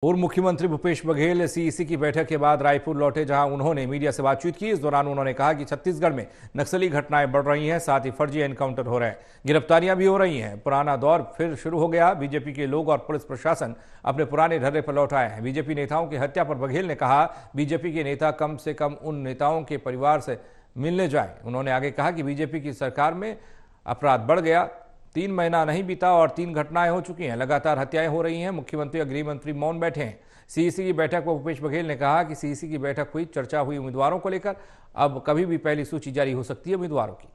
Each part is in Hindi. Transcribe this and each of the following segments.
पूर्व मुख्यमंत्री भूपेश बघेल सीईसी की बैठक के बाद रायपुर लौटे, जहां उन्होंने मीडिया से बातचीत की। इस दौरान उन्होंने कहा कि छत्तीसगढ़ में नक्सली घटनाएं बढ़ रही हैं, साथ ही फर्जी एनकाउंटर हो रहे हैं, गिरफ्तारियां भी हो रही हैं। पुराना दौर फिर शुरू हो गया। बीजेपी के लोग और पुलिस प्रशासन अपने पुराने ढर्रे पर लौट आए हैं। बीजेपी नेताओं की हत्या पर बघेल ने कहा, बीजेपी के नेता कम से कम उन नेताओं के परिवार से मिलने जाएं। उन्होंने आगे कहा कि बीजेपी की सरकार में अपराध बढ़ गया। 3 महीना नहीं बीता और 3 घटनाएं हो चुकी हैं। लगातार हत्याएं हो रही हैं। मुख्यमंत्री और गृह मंत्री मौन बैठे हैं। सीईसी की बैठक पर भूपेश बघेल ने कहा कि सीईसी की बैठक हुई, चर्चा हुई उम्मीदवारों को लेकर। अब कभी भी पहली सूची जारी हो सकती है उम्मीदवारों की।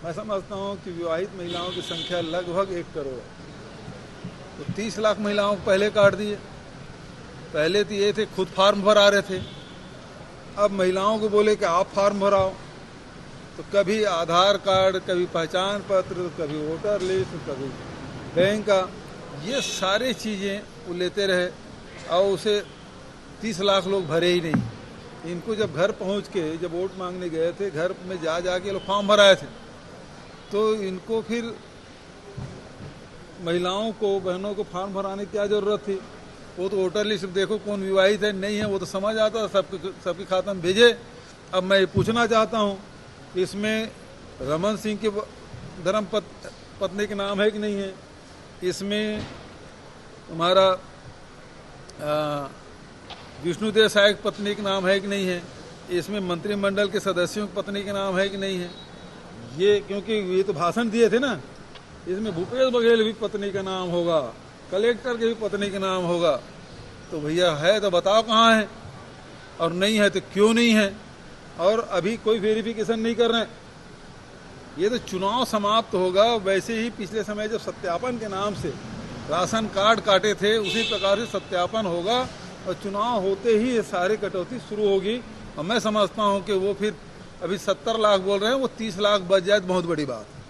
मैं समझता हूं कि विवाहित महिलाओं की संख्या लगभग 1 करोड़ है। तो 30 लाख महिलाओं को पहले काट दिए। पहले तो ये थे खुद फार्म भरा रहे थे, अब महिलाओं को बोले कि आप फार्म भराओ। तो कभी आधार कार्ड, कभी पहचान पत्र, कभी वोटर लिस्ट, कभी बैंक का, ये सारी चीज़ें वो लेते रहे और उसे 30 लाख लोग भरे ही नहीं। इनको जब घर पहुंच के जब वोट मांगने गए थे, घर में जाके लोग फॉर्म भराए थे, तो इनको फिर महिलाओं को, बहनों को फॉर्म भराने की क्या जरूरत थी? वो तो वोटर लिस्ट देखो कौन विवाहित है नहीं है वो तो समझ आता, सबके खाते में भेजे। अब मैं ये पूछना चाहता हूँ, इसमें रमन सिंह के धर्म पत्नी के नाम है कि नहीं है? इसमें हमारा विष्णुदेव साय की पत्नी के नाम है कि नहीं है? इसमें मंत्रिमंडल के सदस्यों की पत्नी के नाम है कि नहीं है? ये क्योंकि ये तो भाषण दिए थे ना, इसमें भूपेश बघेल भी पत्नी का नाम होगा, कलेक्टर के भी पत्नी का नाम होगा। तो भैया है तो बताओ कहाँ है, और नहीं है तो क्यों नहीं है? और अभी कोई वेरिफिकेशन नहीं कर रहे हैं। ये तो चुनाव समाप्त होगा, वैसे ही पिछले समय जब सत्यापन के नाम से राशन कार्ड काटे थे, उसी प्रकार से सत्यापन होगा और चुनाव होते ही ये सारी कटौती शुरू होगी। और मैं समझता हूँ कि वो फिर अभी 70 लाख बोल रहे हैं, वो 30 लाख बच जाए तो बहुत बड़ी बात।